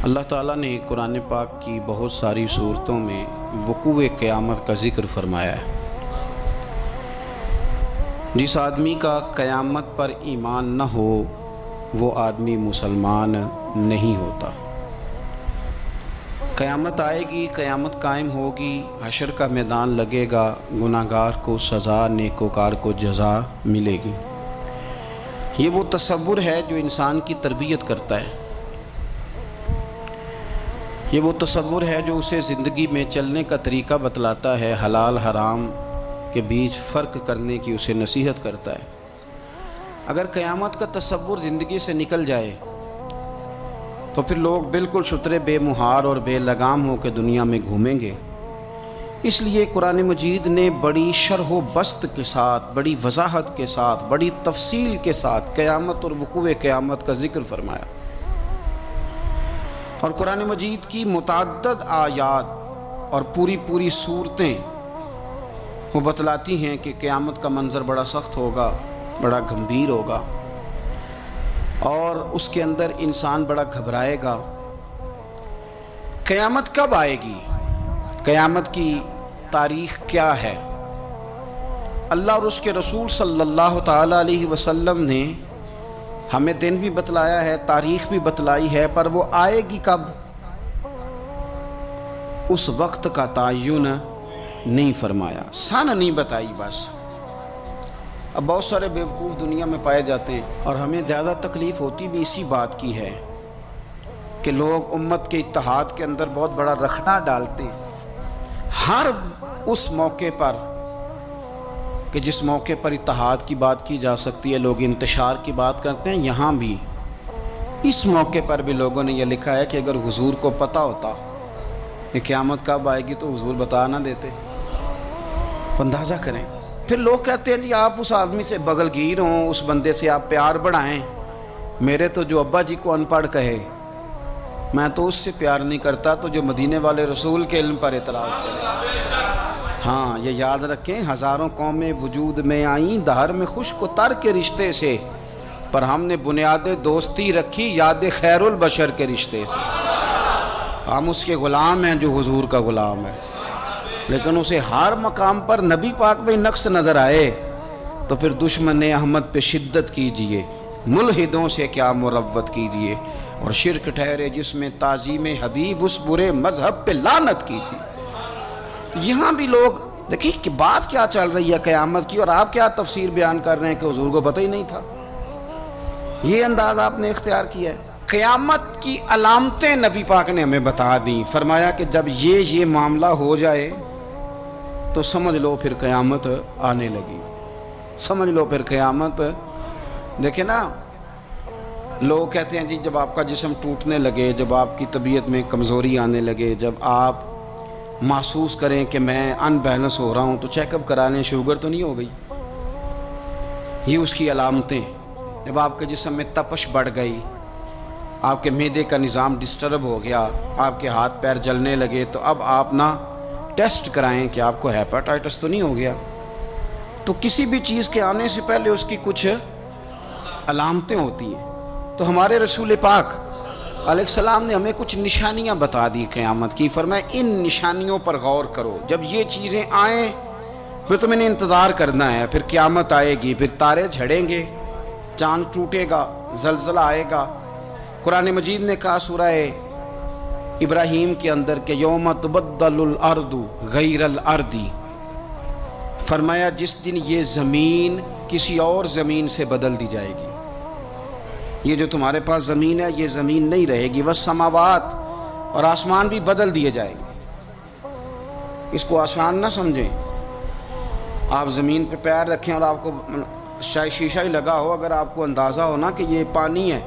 اللہ تعالیٰ نے قرآن پاک کی بہت ساری صورتوں میں وقوع قیامت کا ذکر فرمایا ہے۔ جس آدمی کا قیامت پر ایمان نہ ہو وہ آدمی مسلمان نہیں ہوتا۔ قیامت آئے گی، قیامت قائم ہوگی، حشر کا میدان لگے گا، گناہگار کو سزا، نیکوکار کو جزا ملے گی۔ یہ وہ تصور ہے جو انسان کی تربیت کرتا ہے، یہ وہ تصور ہے جو اسے زندگی میں چلنے کا طریقہ بتلاتا ہے، حلال حرام کے بیچ فرق کرنے کی اسے نصیحت کرتا ہے۔ اگر قیامت کا تصور زندگی سے نکل جائے تو پھر لوگ بالکل شترے بے مہار اور بے لگام ہو کے دنیا میں گھومیں گے۔ اس لیے قرآن مجید نے بڑی شرح و بسط کے ساتھ، بڑی وضاحت کے ساتھ، بڑی تفصیل کے ساتھ قیامت اور وقوع قیامت کا ذکر فرمایا۔ اور قرآن مجید کی متعدد آیات اور پوری صورتیں وہ بتلاتی ہیں کہ قیامت کا منظر بڑا سخت ہوگا، بڑا گھمبیر ہوگا، اور اس کے اندر انسان بڑا گھبرائے گا۔ قیامت کب آئے گی؟ قیامت کی تاریخ کیا ہے؟ اللہ اور اس کے رسول صلی اللہ تعالی علیہ وسلم نے ہمیں دن بھی بتلایا ہے، تاریخ بھی بتلائی ہے، پر وہ آئے گی کب اس وقت کا تعین نہیں فرمایا، سن نہیں بتائی بس۔ اب بہت سارے بیوقوف دنیا میں پائے جاتے ہیں، اور ہمیں زیادہ تکلیف ہوتی بھی اسی بات کی ہے کہ لوگ امت کے اتحاد کے اندر بہت بڑا رخنہ ڈالتے ہیں ہر اس موقع پر کہ جس موقع پر اتحاد کی بات کی جا سکتی ہے، لوگ انتشار کی بات کرتے ہیں۔ یہاں بھی اس موقع پر بھی لوگوں نے یہ لکھا ہے کہ اگر حضور کو پتہ ہوتا کہ قیامت کب آئے گی تو حضور بتا نہ دیتے۔ اندازہ کریں۔ پھر لوگ کہتے ہیں جی آپ اس آدمی سے بغل گیر ہوں، اس بندے سے آپ پیار بڑھائیں۔ میرے تو جو ابا جی کو ان پڑھ کہے میں تو اس سے پیار نہیں کرتا تو جو مدینے والے رسول کے علم پر اعتراض کرے۔ ہاں یہ یاد رکھیں، ہزاروں قومیں وجود میں آئیں دہر میں خشک و تر کے رشتے سے، پر ہم نے بنیاد دوستی رکھی یاد خیر البشر کے رشتے سے۔ ہم اس کے غلام ہیں جو حضور کا غلام ہے، لیکن اسے ہر مقام پر نبی پاک میں نقص نظر آئے تو پھر دشمن احمد پہ شدت کیجئے، ملحدوں سے کیا مروت کیجئے، اور شرک ٹھہرے جس میں تعظیم حبیب اس برے مذہب پہ لعنت کیجئے۔ یہاں بھی لوگ دیکھیں کہ بات کیا چل رہی ہے قیامت کی، اور آپ کیا تفسیر بیان کر رہے ہیں کہ حضور کو پتہ ہی نہیں تھا۔ یہ انداز آپ نے اختیار کیا ہے۔ قیامت کی علامتیں نبی پاک نے ہمیں بتا دیں، فرمایا کہ جب یہ معاملہ ہو جائے تو سمجھ لو پھر قیامت آنے لگی، سمجھ لو پھر قیامت۔ دیکھیں نا، لوگ کہتے ہیں جی جب آپ کا جسم ٹوٹنے لگے، جب آپ کی طبیعت میں کمزوری آنے لگے، جب آپ محسوس کریں کہ میں ان بیلنس ہو رہا ہوں تو چیک اپ کرا لیں، شوگر تو نہیں ہو گئی۔ یہ اس کی علامتیں۔ جب آپ کے جسم میں تپش بڑھ گئی، آپ کے معدے کا نظام ڈسٹرب ہو گیا، آپ کے ہاتھ پیر جلنے لگے، تو اب آپ نہ ٹیسٹ کرائیں کہ آپ کو ہیپاٹائٹس تو نہیں ہو گیا۔ تو کسی بھی چیز کے آنے سے پہلے اس کی کچھ علامتیں ہوتی ہیں۔ تو ہمارے رسول پاک علیہ السلام نے ہمیں کچھ نشانیاں بتا دی قیامت کی، فرمایا ان نشانیوں پر غور کرو، جب یہ چیزیں آئیں پھر تمہیں نے انتظار کرنا ہے، پھر قیامت آئے گی، پھر تارے جھڑیں گے، چاند ٹوٹے گا، زلزلہ آئے گا۔ قرآن مجید نے کہا سورہ ابراہیم کے اندر کہ یوم تبدل الارض غیر الارض، فرمایا جس دن یہ زمین کسی اور زمین سے بدل دی جائے گی۔ یہ جو تمہارے پاس زمین ہے یہ زمین نہیں رہے گی، والسماوات، اور آسمان بھی بدل دیے جائیں گے۔ اس کو آسان نہ سمجھیں۔ آپ زمین پہ پیر رکھیں اور آپ کو شاید شیشہ ہی لگا ہو، اگر آپ کو اندازہ ہو نا کہ یہ پانی ہے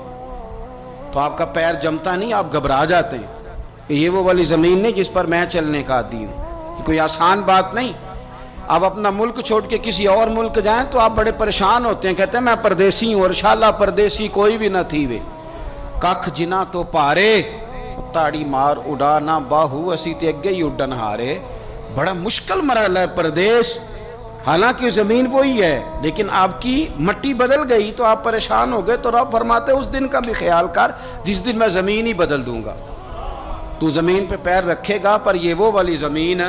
تو آپ کا پیر جمتا نہیں، آپ گھبرا جاتے ہیں کہ یہ وہ والی زمین نہیں جس پر میں چلنے کا عادی ہوں۔ یہ کوئی آسان بات نہیں۔ آپ اپنا ملک چھوڑ کے کسی اور ملک جائیں تو آپ بڑے پریشان ہوتے ہیں، کہتے ہیں میں پردیسی ہوں، اور انشاءاللہ پردیسی کوئی بھی نہ تھی وے ککھ جنا تو پارے تاڑی مار اڑا نہ باہو اسی تے اگے ہی اڈن ہارے۔ بڑا مشکل مرحلہ ہے پردیس، حالانکہ زمین وہی ہے، لیکن آپ کی مٹی بدل گئی تو آپ پریشان ہو گئے۔ تو رب فرماتے اس دن کا بھی خیال کر جس دن میں زمین ہی بدل دوں گا۔ تو زمین پہ پیر رکھے گا پر یہ وہ والی زمین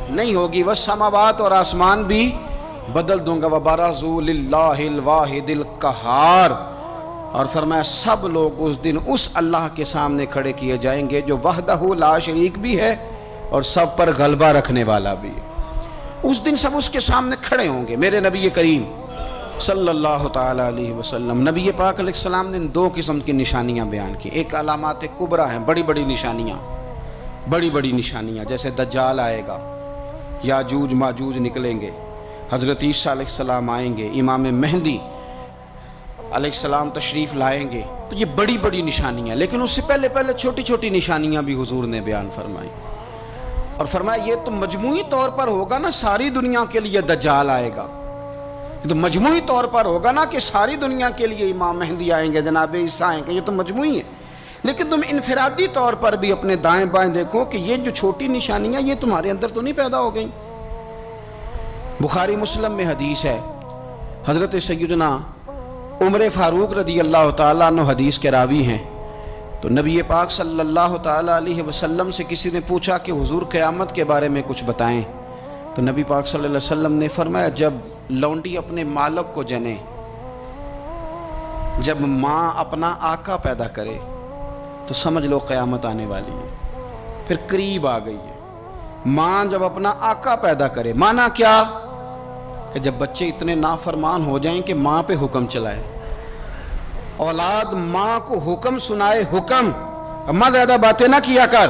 نہیں ہوگی، والسماوات اور آسمان بھی بدل دوں گا، وبرزوا للہ الواحد القہار، اور فرمایا سب لوگ اس دن اس اللہ کے سامنے کھڑے کیے جائیں گے جو وحدہ لا شریک بھی ہے اور سب پر غلبہ رکھنے والا بھی ہے۔ اس دن سب اس کے سامنے کھڑے ہوں گے۔ میرے نبی کریم صلی اللہ تعالی علیہ وسلم، نبی پاک علیہ السلام نے 2 قسم کی نشانیاں بیان کی۔ ایک علامات کبریٰ ہیں، بڑی بڑی نشانیاں، جیسے دجال آئے گا، یاجوج ماجوج نکلیں گے، حضرت عیسیٰ علیہ السلام آئیں گے، امام مہدی علیہ السلام تشریف لائیں گے، تو یہ بڑی بڑی نشانیاں۔ لیکن اس سے پہلے چھوٹی چھوٹی نشانیاں بھی حضور نے بیان فرمائی، اور فرمایا یہ تو مجموعی طور پر ہوگا نا، ساری دنیا کے لیے دجال آئے گا، یہ تو مجموعی طور پر ہوگا نا کہ ساری دنیا کے لیے امام مہدی آئیں گے، جناب عیسیٰ آئیں گے، یہ تو مجموعی ہے۔ لیکن تم انفرادی طور پر بھی اپنے دائیں بائیں دیکھو کہ یہ جو چھوٹی نشانیاں یہ تمہارے اندر تو نہیں پیدا ہو گئیں۔ بخاری مسلم میں حدیث ہے، حضرت سیدنا عمر فاروق رضی اللہ تعالیٰ عنہ حدیث کے راوی ہیں، تو نبی پاک صلی اللہ تعالیٰ علیہ وسلم سے کسی نے پوچھا کہ حضور قیامت کے بارے میں کچھ بتائیں، تو نبی پاک صلی اللہ علیہ وسلم نے فرمایا جب لونڈی اپنے مالک کو جنے، جب ماں اپنا آقا پیدا کرے تو سمجھ لو قیامت آنے والی ہے، پھر قریب آ گئی ہے۔ ماں جب اپنا آقا پیدا کرے، مانا کیا کہ جب بچے اتنے نافرمان ہو جائیں کہ ماں پہ حکم چلائے، اولاد ماں کو حکم سنائے، حکم اماں زیادہ باتیں نہ کیا کر،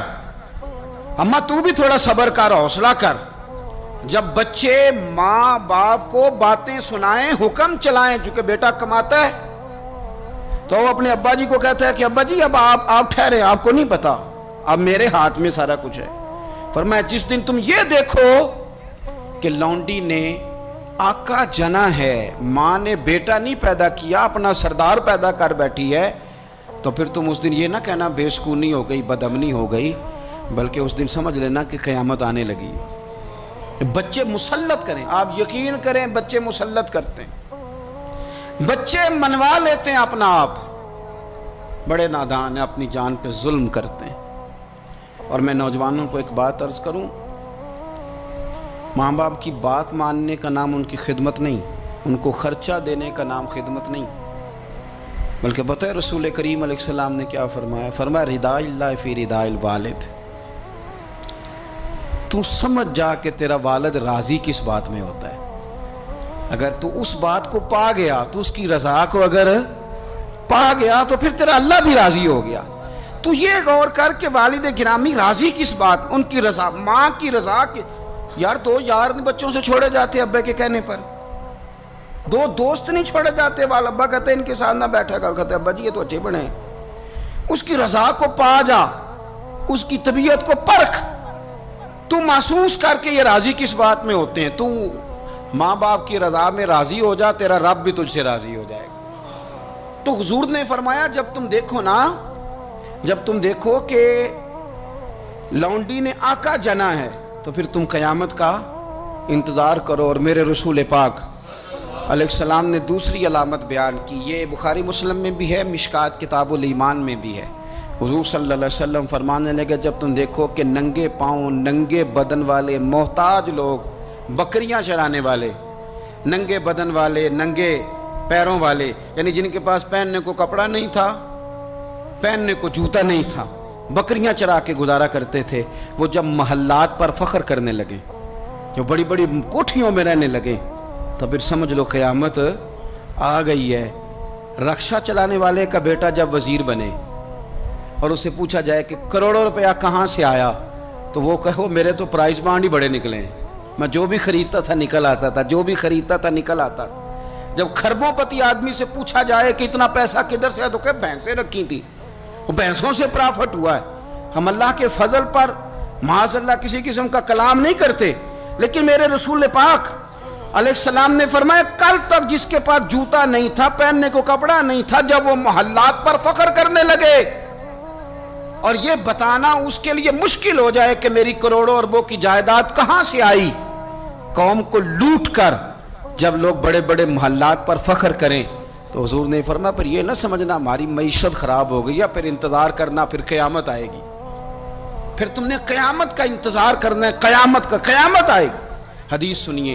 اماں تو بھی تھوڑا صبر کر، حوصلہ کر۔ جب بچے ماں باپ کو باتیں سنائیں، حکم چلائیں، چونکہ بیٹا کماتا ہے تو وہ اپنے ابا جی کو کہتا ہے کہ ابا جی اب آپ ٹھہرے، آپ کو نہیں پتا، اب میرے ہاتھ میں سارا کچھ ہے۔ فرمایا جس دن تم یہ دیکھو کہ لونڈی نے آقا جنا ہے، ماں نے بیٹا نہیں پیدا کیا، اپنا سردار پیدا کر بیٹھی ہے، تو پھر تم اس دن یہ نہ کہنا بے سکونی ہو گئی، بدامنی ہو گئی، بلکہ اس دن سمجھ لینا کہ قیامت آنے لگی۔ بچے مسلط کریں، آپ یقین کریں بچے مسلط کرتے ہیں، بچے منوا لیتے ہیں اپنا آپ، بڑے نادان ہیں، اپنی جان پہ ظلم کرتے ہیں۔ اور میں نوجوانوں کو ایک بات عرض کروں، ماں باپ کی بات ماننے کا نام ان کی خدمت نہیں، ان کو خرچہ دینے کا نام خدمت نہیں، بلکہ بتائے رسول کریم علیہ السلام نے کیا فرمایا؟ فرمایا رضا اللہ فی رضا الوالد، تو سمجھ جا کہ تیرا والد راضی کس بات میں ہوتا ہے۔ اگر تو اس بات کو پا گیا، تو اس کی رضا کو اگر پا گیا تو پھر تیرا اللہ بھی راضی ہو گیا۔ تو یہ غور کر کہ والد گرامی راضی کس بات، ان کی رضا، ماں کی رضا کی۔ یار دو یار بچوں سے چھوڑے جاتے ابے کے کہنے پر، دو دوست نہیں چھوڑے جاتے، والا ابا کہتے ہیں ان کے ساتھ نہ بیٹھا کر، کہتے ابا جی یہ تو اچھے بڑے ہیں۔ اس کی رضا کو پا جا، اس کی طبیعت کو پرکھ، تو محسوس کر کے یہ راضی کس بات میں ہوتے ہیں۔ تو ماں باپ کی رضا میں راضی ہو جا، تیرا رب بھی تجھ سے راضی ہو جائے گا۔ تو حضور نے فرمایا جب تم دیکھو نا، جب تم دیکھو کہ لونڈی نے آقا جنا ہے تو پھر تم قیامت کا انتظار کرو۔ اور میرے رسول پاک علیہ السلام نے دوسری علامت بیان کی، یہ بخاری مسلم میں بھی ہے، مشکات کتاب الایمان میں بھی ہے۔ حضور صلی اللہ علیہ وسلم فرمانے لگے جب تم دیکھو کہ ننگے پاؤں، ننگے بدن والے محتاج لوگ، بکریاں چرانے والے، ننگے بدن والے، ننگے پیروں والے، یعنی جن کے پاس پہننے کو کپڑا نہیں تھا، پہننے کو جوتا نہیں تھا، بکریاں چرا کے گزارا کرتے تھے، وہ جب محلات پر فخر کرنے لگے، جو بڑی بڑی کوٹھیوں میں رہنے لگے، تو پھر سمجھ لو قیامت آ گئی ہے۔ رکشہ چلانے والے کا بیٹا جب وزیر بنے اور اس سے پوچھا جائے کہ کروڑوں روپیہ کہاں سے آیا، تو وہ کہو میرے تو پرائز بانڈ ہی بڑے نکلے ہیں، میں جو بھی خریدتا تھا نکل آتا تھا، جو بھی خریدتا تھا نکل آتا تھا۔ جب خربوں پتی آدمی سے پوچھا جائے کہ اتنا پیسہ کدھر سے ہے، تو کہ بھینسیں رکھی تھی، وہ بھینسوں سے پرافٹ ہوا ہے۔ ہم اللہ کے فضل پر معاذ اللہ کسی قسم کا کلام نہیں کرتے، لیکن میرے رسول پاک علیہ السلام نے فرمایا کل تک جس کے پاس جوتا نہیں تھا، پہننے کو کپڑا نہیں تھا، جب وہ محلات پر فخر کرنے لگے اور یہ بتانا اس کے لیے مشکل ہو جائے کہ میری کروڑوں اربوں کی جائیداد کہاں سے آئی، قوم کو لوٹ کر جب لوگ بڑے بڑے محلات پر فخر کریں، تو حضور نے فرمایا پھر یہ نہ سمجھنا ہماری معیشت خراب ہو گئی، یا پھر انتظار کرنا پھر قیامت آئے گی۔ پھر تم نے قیامت کا انتظار کرنا ہے، قیامت آئے گی۔ حدیث سنیے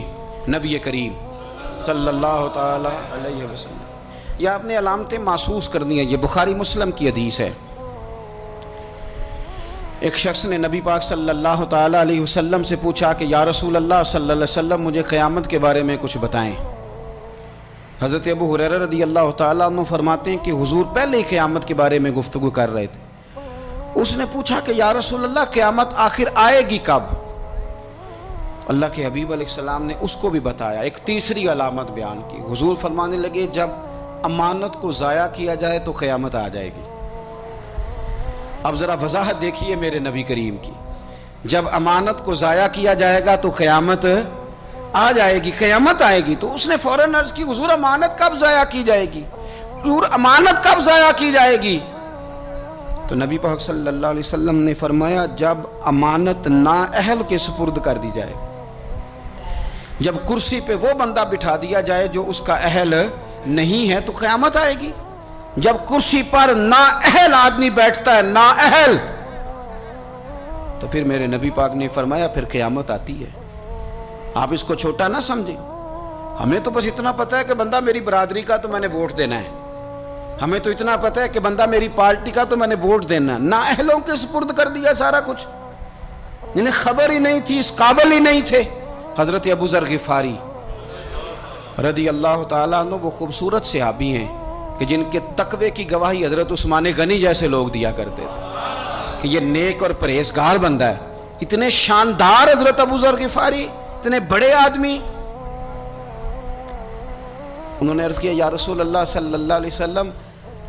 نبی کریم صلی اللہ تعالی علیہ وسلم، یہ آپ نے علامتیں محسوس کرنی ہیں، یہ بخاری مسلم کی حدیث ہے۔ ایک شخص نے نبی پاک صلی اللہ تعالی علیہ وسلم سے پوچھا کہ یا رسول اللہ صلی اللہ علیہ وسلم مجھے قیامت کے بارے میں کچھ بتائیں۔ حضرت ابو ہریرہ رضی اللہ تعالیٰ عنہ فرماتے ہیں کہ حضور پہلے ہی قیامت کے بارے میں گفتگو کر رہے تھے۔ اس نے پوچھا کہ یا رسول اللہ قیامت آخر آئے گی کب؟ اللہ کے حبیب علیہ السلام نے اس کو بھی بتایا، ایک تیسری علامت بیان کی۔ حضور فرمانے لگے جب امانت کو ضائع کیا جائے تو قیامت آ جائے گی۔ اب ذرا وضاحت دیکھیے میرے نبی کریم کی، جب امانت کو ضائع کیا جائے گا تو قیامت آ جائے گی، قیامت آئے گی۔ تو اس نے فوراً عرض کی حضور امانت کب ضائع کی جائے گی؟ حضور امانت کب ضائع کی جائے گی؟ تو نبی پاک صلی اللہ علیہ وسلم نے فرمایا جب امانت نااہل کے سپرد کر دی جائے، جب کرسی پہ وہ بندہ بٹھا دیا جائے جو اس کا اہل نہیں ہے تو قیامت آئے گی۔ جب کرسی پر نااہل آدمی بیٹھتا ہے، نااہل، تو پھر میرے نبی پاک نے فرمایا پھر قیامت آتی ہے۔ آپ اس کو چھوٹا نہ سمجھیں، ہمیں تو بس اتنا پتہ ہے کہ بندہ میری برادری کا تو میں نے ووٹ دینا ہے، ہمیں تو اتنا پتہ ہے کہ بندہ میری پارٹی کا تو میں نے ووٹ دینا ہے۔ نااہلوں کے سپرد کر دیا سارا کچھ، جنہیں خبر ہی نہیں تھی، اس قابل ہی نہیں تھے۔ حضرت ابو ذر غفاری رضی اللہ تعالیٰ عنہ وہ خوبصورت صحابی ہیں کہ جن کے تقوی کی گواہی حضرت عثمان غنی جیسے لوگ دیا کرتے تھے کہ یہ نیک اور پرہیزگار بندہ ہے۔ اتنے شاندار حضرت ابو ذر غفاری، اتنے بڑے آدمی۔ انہوں نے عرض کیا یا رسول اللہ صلی اللہ علیہ وسلم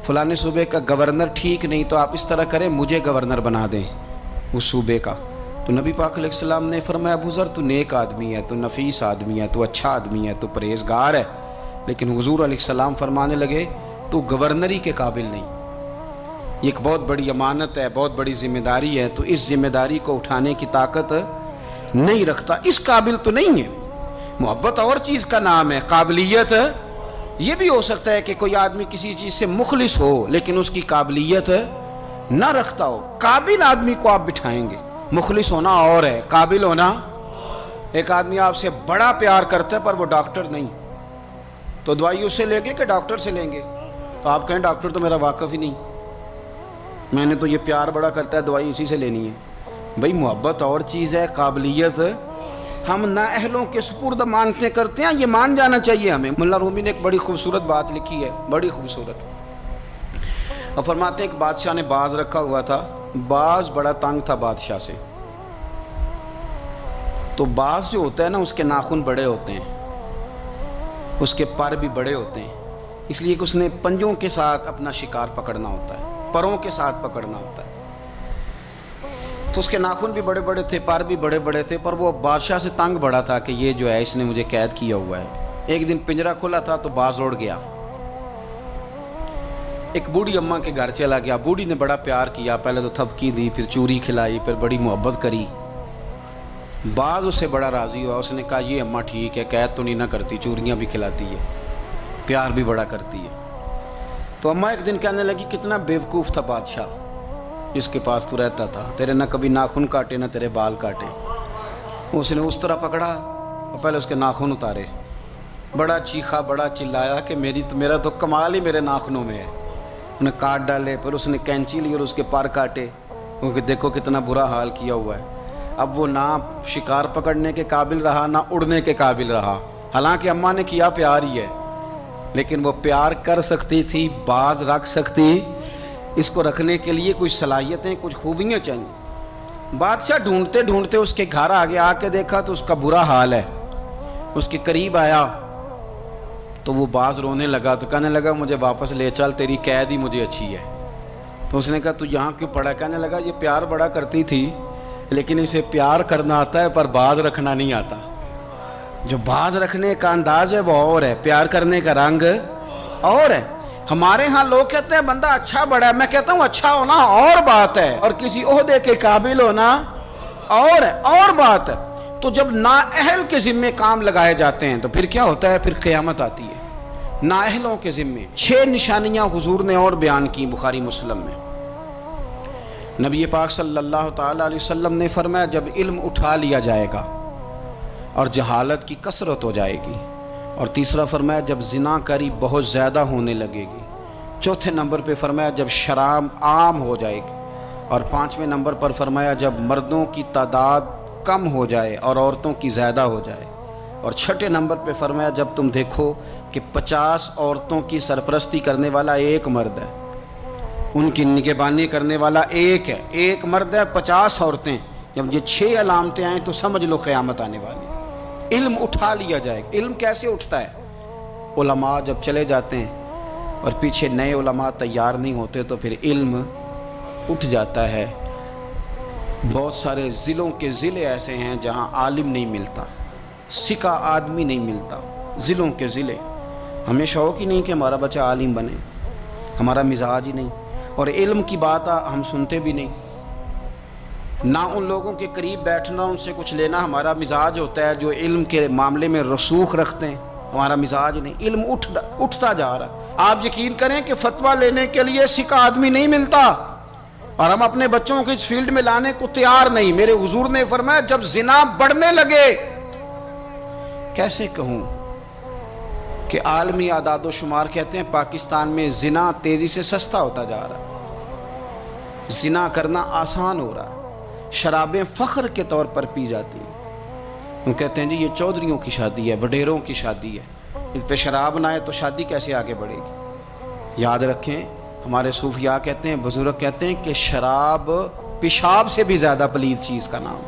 فلانے صوبے کا گورنر ٹھیک نہیں، تو آپ اس طرح کریں مجھے گورنر بنا دیں اس صوبے کا۔ تو نبی پاک علیہ السلام نے فرمایا ابو ذر تو نیک آدمی ہے، تو نفیس آدمی ہے، تو اچھا آدمی ہے، تو پرہیزگار ہے، لیکن حضور علیہ السلام فرمانے لگے تو گورنری کے قابل نہیں۔ یہ ایک بہت بڑی امانت ہے، بہت بڑی ذمہ داری ہے، تو اس ذمہ داری کو اٹھانے کی طاقت نہیں رکھتا، اس قابل تو نہیں ہے۔ محبت اور چیز کا نام ہے، قابلیت یہ بھی ہو سکتا ہے کہ کوئی آدمی کسی چیز سے مخلص ہو لیکن اس کی قابلیت نہ رکھتا ہو۔ قابل آدمی کو آپ بٹھائیں گے، مخلص ہونا اور ہے، قابل ہونا۔ ایک آدمی آپ سے بڑا پیار کرتا ہے پر وہ ڈاکٹر نہیں، تو دوائی اس سے لیں گے کہ ڈاکٹر سے لیں گے؟ تو آپ کہیں ڈاکٹر تو میرا واقف ہی نہیں، میں نے تو یہ پیار بڑا کرتا ہے دوائی اسی سے لینی ہے۔ بھئی محبت اور چیز ہے، قابلیت ہم نااہلوں کے سپرد مانتے کرتے ہیں، یہ مان جانا چاہیے ہمیں۔ ملا رومی نے ایک بڑی خوبصورت بات لکھی ہے، بڑی خوبصورت، اور فرماتے ہیں ایک بادشاہ نے باز رکھا ہوا تھا، باز بڑا تنگ تھا بادشاہ سے۔ تو باز جو ہوتا ہے نا اس کے ناخن بڑے ہوتے ہیں، اس کے پر بھی بڑے ہوتے ہیں، اس لیے کہ اس نے پنجوں کے ساتھ اپنا شکار پکڑنا ہوتا ہے، پروں کے ساتھ پکڑنا ہوتا ہے۔ تو اس کے ناخن بھی بڑے بڑے تھے، پر بھی بڑے بڑے تھے، پر وہ بادشاہ سے تنگ بڑا تھا کہ یہ جو ہے اس نے مجھے قید کیا ہوا ہے۔ ایک دن پنجرا کھلا تھا تو باز اڑ گیا، ایک بوڑھی اماں کے گھر چلا گیا۔ بوڑھی نے بڑا پیار کیا، پہلے تو تھپکی دی، پھر چوری کھلائی، پھر بڑی محبت کری۔ باز اس سے بڑا راضی ہوا، اس نے کہا یہ اماں ٹھیک ہے، قید تو نہیں نہ کرتی، چوریاں بھی کھلاتی ہے، پیار بھی بڑا کرتی ہے۔ تو اماں ایک دن کہنے لگی کتنا بیوقوف تھا بادشاہ جس کے پاس تو رہتا تھا، تیرے نہ کبھی ناخن کاٹے نہ تیرے بال کاٹے۔ اس نے اس طرح پکڑا اور پہلے اس کے ناخن اتارے، بڑا چیخا، بڑا چلایا کہ میرا تو کمال ہی میرے ناخنوں میں ہے۔ انہیں کاٹ ڈالے، پھر اس نے کینچی لی اور اس کے پر کاٹے، کیونکہ دیکھو کتنا برا حال کیا ہوا ہے۔ اب وہ نہ شکار پکڑنے کے قابل رہا نہ اڑنے کے قابل رہا، حالانکہ اماں نے کیا پیار ہی ہے، لیکن وہ پیار کر سکتی تھی، باز رکھ سکتی، اس کو رکھنے کے لیے کچھ صلاحیتیں، کچھ خوبیاں چاہیے۔ بادشاہ ڈھونڈتے ڈھونڈتے اس کے گھر آگے آ کے دیکھا تو اس کا برا حال ہے، اس کے قریب آیا تو وہ باز رونے لگا، تو کہنے لگا مجھے واپس لے چل، تیری قید ہی مجھے اچھی ہے۔ تو اس نے کہا تو یہاں کیوں پڑا؟ کہنے لگا یہ پیار بڑا کرتی تھی لیکن اسے پیار کرنا آتا ہے پر باز رکھنا نہیں آتا۔ جو باز رکھنے کا انداز ہے وہ اور ہے، پیار کرنے کا رنگ اور ہے۔ ہمارے ہاں لوگ کہتے ہیں بندہ اچھا بڑا ہے، میں کہتا ہوں اچھا ہونا اور بات ہے اور کسی عہدے کے قابل ہونا اور ہے، اور بات ہے۔ تو جب نااہل کے ذمے کام لگائے جاتے ہیں تو پھر کیا ہوتا ہے؟ پھر قیامت آتی ہے۔ نااہلوں کے ذمے 6 نشانیاں حضور نے اور بیان کی بخاری مسلم میں۔ نبی پاک صلی اللہ تعالیٰ علیہ وسلم نے فرمایا جب علم اٹھا لیا جائے گا اور جہالت کی کثرت ہو جائے گی، اور تیسرا فرمایا جب زنا کاری بہت زیادہ ہونے لگے گی، چوتھے نمبر پہ فرمایا جب شراب عام ہو جائے گی، اور پانچویں نمبر پر فرمایا جب مردوں کی تعداد کم ہو جائے اور عورتوں کی زیادہ ہو جائے، اور چھٹے نمبر پہ فرمایا جب تم دیکھو کہ 50 عورتوں کی سرپرستی کرنے والا ایک مرد ہے، ان کی نگہبانی کرنے والا ایک ہے، ایک مرد ہے 50 عورتیں، جب یہ 6 علامتیں آئیں تو سمجھ لو قیامت آنے والی۔ علم اٹھا لیا جائے گا۔ علم کیسے اٹھتا ہے؟ علماء جب چلے جاتے ہیں اور پیچھے نئے علماء تیار نہیں ہوتے تو پھر علم اٹھ جاتا ہے۔ بہت سارے ضلعوں کے ضلع ایسے ہیں جہاں عالم نہیں ملتا، سکہ آدمی نہیں ملتا، ضلعوں کے ضلع۔ ہمیں شوق ہی نہیں کہ ہمارا بچہ عالم بنے، ہمارا مزاج ہی نہیں، اور علم کی بات ہم سنتے بھی نہیں، نہ ان لوگوں کے قریب بیٹھنا، ان سے کچھ لینا ہمارا مزاج ہوتا ہے جو علم کے معاملے میں رسوخ رکھتے ہیں، ہمارا مزاج نہیں۔ علم اٹھتا جا رہا ہے۔ آپ یقین کریں کہ فتویٰ لینے کے لیے سکہ آدمی نہیں ملتا، اور ہم اپنے بچوں کو اس فیلڈ میں لانے کو تیار نہیں۔ میرے حضور نے فرمایا جب زنا بڑھنے لگے، کیسے کہوں کہ عالمی اعداد و شمار کہتے ہیں پاکستان میں زنا تیزی سے سستا ہوتا جا رہا ہے، زنا کرنا آسان ہو رہا ہے، شرابیں فخر کے طور پر پی جاتی ہیں۔ وہ کہتے ہیں جی یہ چودھریوں کی شادی ہے، وڈیروں کی شادی ہے، اس پہ شراب نہ آئے تو شادی کیسے آگے بڑھے گی؟ یاد رکھیں، ہمارے صوفیاء کہتے ہیں، بزرگ کہتے ہیں کہ شراب پیشاب سے بھی زیادہ پلید چیز کا نام،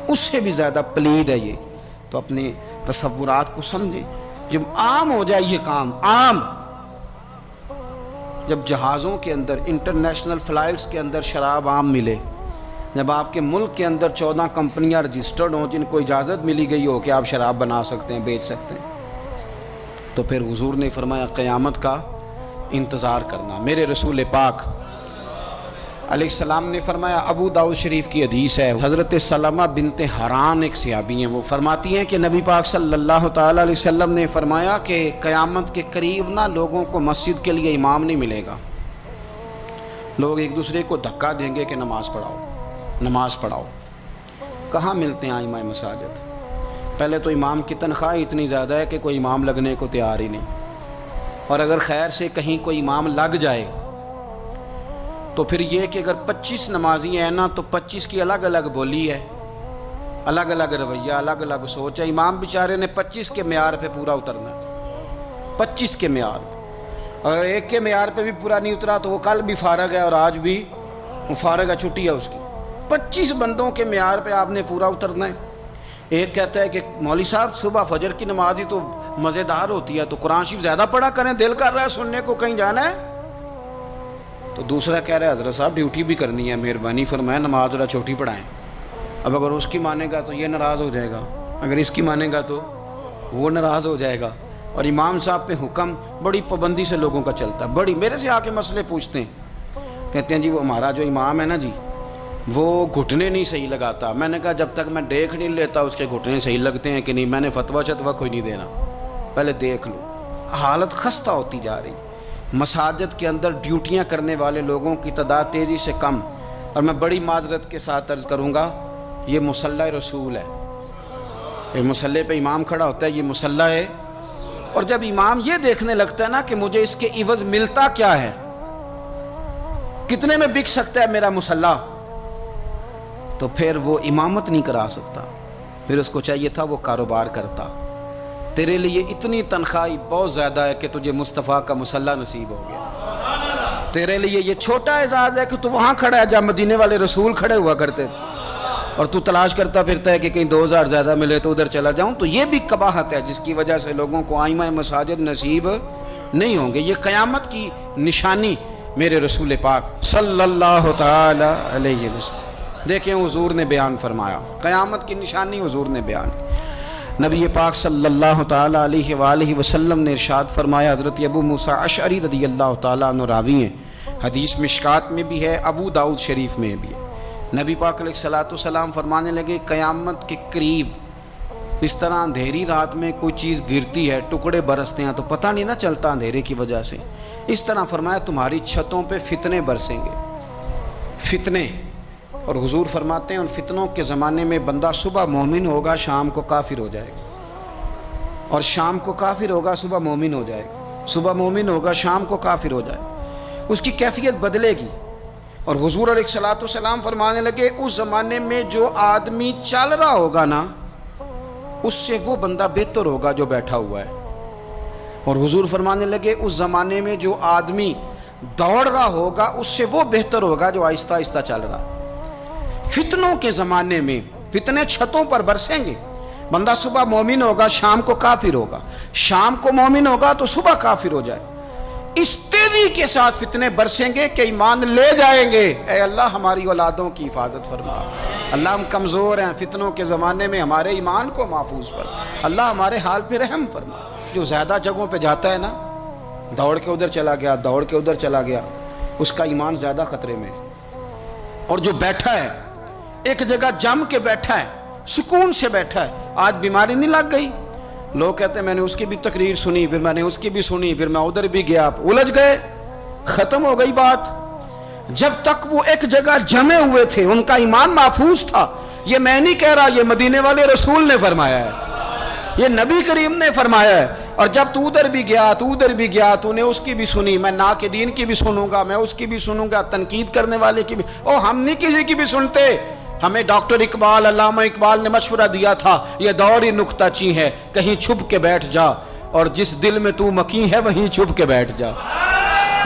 اس سے بھی زیادہ پلید ہے یہ۔ تو اپنے تصورات کو سمجھیں۔ جب عام ہو جائے یہ کام، عام، جب جہازوں کے اندر، انٹرنیشنل فلائٹس کے اندر شراب عام ملے، جب آپ کے ملک کے اندر 14 کمپنیاں رجسٹرڈ ہوں جن کو اجازت ملی گئی ہو کہ آپ شراب بنا سکتے ہیں، بیچ سکتے ہیں، تو پھر حضور نے فرمایا قیامت کا انتظار کرنا۔ میرے رسول پاک علیہ السلام نے فرمایا، ابو داؤد شریف کی حدیث ہے، حضرت سلمہ بنت حران ایک صحابی ہیں، وہ فرماتی ہیں کہ نبی پاک صلی اللہ تعالیٰ علیہ وسلم نے فرمایا کہ قیامت کے قریب نہ لوگوں کو مسجد کے لیے امام نہیں ملے گا، لوگ ایک دوسرے کو دھکا دیں گے کہ نماز پڑھاؤ، نماز پڑھاؤ۔ کہاں ملتے ہیں ائمہ مساجد؟ پہلے تو امام کی تنخواہ اتنی زیادہ ہے کہ کوئی امام لگنے کو تیار ہی نہیں، اور اگر خیر سے کہیں کوئی امام لگ جائے تو پھر یہ کہ اگر 25 نمازی ہیں نا تو 25 کی الگ الگ بولی ہے، الگ الگ رویہ، الگ الگ سوچ ہے۔ امام بیچارے نے 25 کے معیار پہ پورا اترنا ہے، 25 کے معیار پہ۔ اگر ایک کے معیار پہ بھی پورا نہیں اترا تو وہ کل بھی فارغ ہے اور آج بھی وہ فارغ ہے، چھٹی ہے اس کی۔ 25 بندوں کے معیار پہ آپ نے پورا اترنا ہے۔ ایک کہتا ہے کہ مولوی صاحب صبح فجر کی نماز ہی تو مزیدار ہوتی ہے، تو قرآن شریف زیادہ پڑھا کریں، دل کر رہا ہے سننے کو، کہیں جانا ہے۔ تو دوسرا کہہ رہا ہے حضرت صاحب ڈیوٹی بھی کرنی ہے، مہربانی فرمائیں نماز ذرا چھوٹی پڑھائیں۔ اب اگر اس کی مانے گا تو یہ ناراض ہو جائے گا، اگر اس کی مانے گا تو وہ ناراض ہو جائے گا۔ اور امام صاحب پہ حکم بڑی پابندی سے لوگوں کا چلتا ہے، بڑی۔ میرے سے آ کے مسئلے پوچھتے ہیں، کہتے ہیں جی وہ ہمارا جو امام ہے نا جی وہ گھٹنے نہیں صحیح لگاتا۔ میں نے کہا جب تک میں دیکھ نہیں لیتا اس کے گھٹنے صحیح لگتے ہیں کہ نہیں، میں نے فتویٰ کوئی نہیں دینا، پہلے دیکھ لو۔ حالت خستہ ہوتی جا رہی، مساجد کے اندر ڈیوٹیاں کرنے والے لوگوں کی تعداد تیزی سے کم۔ اور میں بڑی معذرت کے ساتھ عرض کروں گا، یہ مصلی رسول ہے، یہ مصلی پہ امام کھڑا ہوتا ہے، یہ مصلی ہے۔ اور جب امام یہ دیکھنے لگتا ہے نا کہ مجھے اس کے عوض ملتا کیا ہے، کتنے میں بک سکتا ہے میرا مصلی، تو پھر وہ امامت نہیں کرا سکتا، پھر اس کو چاہیے تھا وہ کاروبار کرتا۔ تیرے لیے اتنی تنخواہ بہت زیادہ ہے کہ تجھے مصطفیٰ کا مصلی نصیب ہو گیا۔ تیرے لیے یہ چھوٹا اعزاز ہے کہ تو وہاں کھڑا ہے جہاں مدینے والے رسول کھڑے ہوا کرتے، اور تو تلاش کرتا پھرتا ہے کہ کہیں 2000 زیادہ ملے تو ادھر چلا جاؤں۔ تو یہ بھی قباحت ہے جس کی وجہ سے لوگوں کو ائمہ مساجد نصیب نہیں ہوں گے۔ یہ قیامت کی نشانی میرے رسول پاک صلی اللہ تعالی علیہ وسلم، دیکھیں حضور نے بیان فرمایا، قیامت کی نشانی حضور نے بیان۔ نبی پاک صلی اللہ تعالی علیہ وآلہ وسلم نے ارشاد فرمایا، حضرت ابو موسیٰ اشعری رضی اللہ تعالیٰ عنہ راوی ہیں، حدیث مشکات میں بھی ہے، ابو داؤد شریف میں بھی ہے۔ نبی پاک علیہ الصلوۃ والسلام فرمانے لگے قیامت کے قریب اس طرح اندھیری رات میں کوئی چیز گرتی ہے، ٹکڑے برستے ہیں تو پتہ نہیں نہ چلتا اندھیرے کی وجہ سے، اس طرح فرمایا تمہاری چھتوں پہ فتنے برسیں گے، فتنے، اور حضور فرماتے ہیں ان فتنوں کے زمانے میں بندہ صبح مومن ہوگا شام کو کافر ہو جائے گا، اور شام کو کافر ہوگا صبح مومن ہو جائے گا، صبح مومن ہوگا شام کو کافر ہو جائے گا، اس کی کیفیت بدلے گی۔ اور حضور علیہ الصلوۃ والسلام فرمانے لگے اس زمانے میں جو آدمی چل رہا ہوگا نا اس سے وہ بندہ بہتر ہوگا جو بیٹھا ہوا ہے، اور حضور فرمانے لگے اس زمانے میں جو آدمی دوڑ رہا ہوگا اس سے وہ بہتر ہوگا جو آہستہ آہستہ چل رہا ہے۔ فتنوں کے زمانے میں فتنے چھتوں پر برسیں گے، بندہ صبح مومن ہوگا شام کو کافر ہوگا، شام کو مومن ہوگا تو صبح کافر ہو جائے، اس تیزی کے ساتھ فتنے برسیں گے کہ ایمان لے جائیں گے۔ اے اللہ ہماری اولادوں کی حفاظت فرما، اللہ ہم کمزور ہیں، فتنوں کے زمانے میں ہمارے ایمان کو محفوظ کر، اللہ ہمارے حال پہ رحم فرما۔ جو زیادہ جگہوں پہ جاتا ہے نا، دوڑ کے ادھر چلا گیا، دوڑ کے ادھر چلا گیا، اس کا ایمان زیادہ خطرے میں ہے۔ اور جو بیٹھا ہے ایک جگہ جم کے بیٹھا ہے، سکون سے بیٹھا ہے، آج بیماری نہیں لگ گئی، لوگ کہتے ہیں میں نے اس کی بھی تقریر سنی، پھر میں نے اس کی بھی سنی، پھر میں ادھر بھی گیا، الجھ گئے، ختم ہو گئی بات۔ جب تک وہ ایک جگہ جمے ہوئے تھے ان کا ایمان محفوظ تھا۔ یہ میں نہیں کہہ رہا، یہ مدینے والے رسول نے فرمایا ہے، یہ نبی کریم نے فرمایا ہے۔ اور جب تو ادھر بھی گیا، تو ادھر بھی گیا، تو نے اس کی بھی سنی، میں ناقدین کی بھی سنوں گا، میں اس کی بھی سنوں گا، تنقید کرنے والے کی بھی، ہم نہیں کسی کی بھی سنتے۔ ہمیں ڈاکٹر اقبال، علامہ اقبال نے مشورہ دیا تھا، یہ دوڑی نکتہ چی ہے، کہیں چھپ کے بیٹھ جا، اور جس دل میں تو مکین ہے وہیں چھپ کے بیٹھ جا۔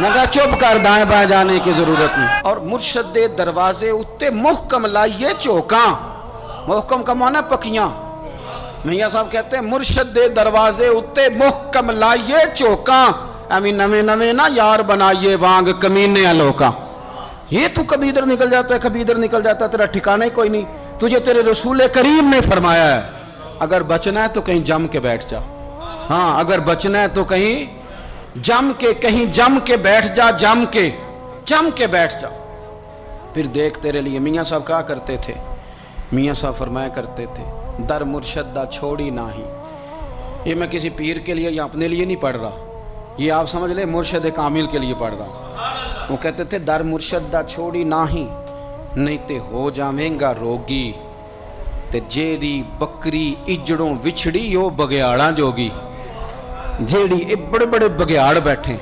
میں کہا چپ کر، دائیں بائیں جانے کی ضرورت نہیں۔ اور مرشد دے دروازے اتے محکم لائیے چوکاں، محکم کا معنی پکیاں، میاں صاحب کہتے ہیں مرشد دے دروازے اتے محکم لائیے چوکاں، ایویں نویں نویں نہ یار بنائیے وانگ کمینے لوکاں۔ یہ تو کبھی ادھر نکل جاتا ہے، کبھی ادھر نکل جاتا ہے، تیرا ٹھکانہ ہی کوئی نہیں۔ تجھے تیرے رسول کریم نے فرمایا ہے اگر بچنا ہے تو کہیں جم کے بیٹھ جا، ہاں اگر بچنا ہے تو کہیں جم کے بیٹھ جا، جم کے بیٹھ جا، پھر دیکھ تیرے لیے۔ میاں صاحب کہا کرتے تھے، میاں صاحب فرمایا کرتے تھے در مرشد دا چھوڑی نہ ہی۔ یہ میں کسی پیر کے لیے یا اپنے لیے نہیں پڑھ رہا، یہ آپ سمجھ لیں مرشد کامل کے لیے پڑھ رہا۔ وہ کہتے تھے در مرشد دا چھوڑی نہ ہی، نہیں تے ہو جاویں گا روگی، تے جیڑی بکری اجڑوں وچھڑی یو بگیاڑاں جوگی۔ جیڑی بڑے بڑے بگیاڑ بیٹھے،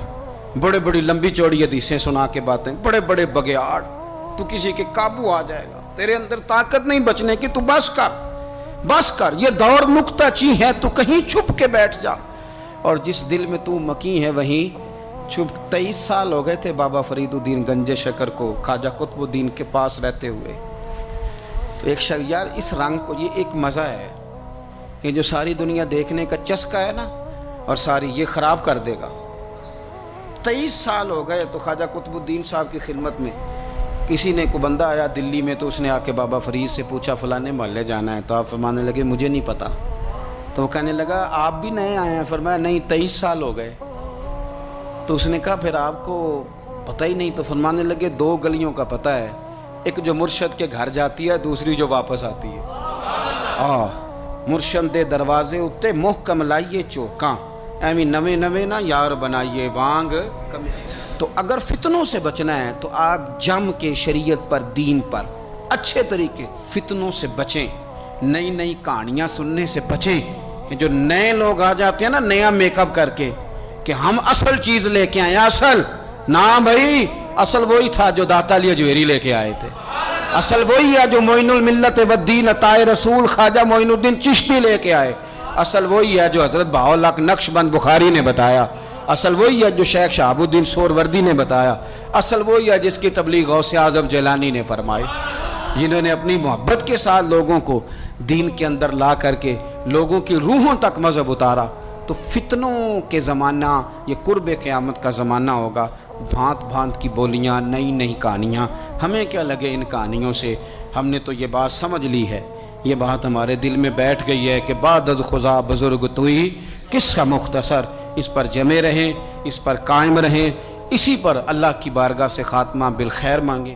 بڑے بڑی لمبی چوڑی حدیثیں سنا کے باتیں، بڑے بڑے بگیاڑ، تو کسی کے قابو آ جائے گا، تیرے اندر طاقت نہیں بچنے کی، تو بس کر، یہ دوڑ نکتہ چی ہے، تو کہیں چھپ کے بیٹھ جا، اور جس دل میں تو مکین ہے وہیں چھپ۔ 23 سال ہو گئے تھے بابا فرید الدین گنج شکر کو خواجہ قطب الدین کے پاس رہتے ہوئے۔ تو ایک شخص، یار اس رنگ کو، یہ ایک مزہ ہے، یہ جو ساری دنیا دیکھنے کا چسکا ہے نا، اور ساری یہ خراب کر دے گا۔ 23 سال ہو گئے تو خواجہ قطب الدین صاحب کی خدمت میں کسی نے کو بندہ آیا دلی میں، تو اس نے آ کے بابا فرید سے پوچھا فلانے محلے جانا ہے، تو آپ فرمانے لگے مجھے نہیں پتا۔ تو وہ کہنے لگا آپ بھی نئے آئے ہیں؟ فرمایا نہیں 23 سال ہو گئے۔ تو اس نے کہا پھر آپ کو پتہ ہی نہیں؟ تو فرمانے لگے 2 گلیوں کا پتہ ہے، ایک جو مرشد کے گھر جاتی ہے، دوسری جو واپس آتی ہے۔ مرشد دے دروازے اتے محکم لائیے چوکاں، ایویں نویں نویں نہ یار بنائیے وانگ کمی۔ تو اگر فتنوں سے بچنا ہے تو آپ جم کے شریعت پر، دین پر اچھے طریقے، فتنوں سے بچیں، نئی نئی کہانیاں سننے سے بچیں۔ جو نئے لوگ آ جاتے ہیں نا نیا میک اپ کر کے کہ ہم اصل چیز لے کے آئے، اصل نہ بھائی، اصل وہی تھا جو داتا علی اجویری لے کے آئے تھے، اصل وہی ہے جو معین الملت والدین عطائے رسول خواجہ معین الدین چشتی لے کے آئے، اصل وہی ہے جو حضرت بہاءالحق نقشبند بخاری نے بتایا، اصل وہی ہے جو شیخ شہاب الدین سہروردی نے بتایا، اصل وہی ہے جس کی تبلیغ غوث اعظم جیلانی نے فرمائی، جنہوں نے اپنی محبت کے ساتھ لوگوں کو دین کے اندر لا کر کے لوگوں کی روحوں تک مذہب اتارا۔ تو فتنوں کے زمانہ، یہ قرب قیامت کا زمانہ ہوگا، بھانت بھانت کی بولیاں، نئی نئی کہانیاں، ہمیں کیا لگے ان کہانیوں سے؟ ہم نے تو یہ بات سمجھ لی ہے، یہ بات ہمارے دل میں بیٹھ گئی ہے کہ بعد از خدا بزرگ توئی قصہ مختصر، اس پر جمے رہیں، اس پر قائم رہیں، اسی پر اللہ کی بارگاہ سے خاتمہ بالخیر مانگیں۔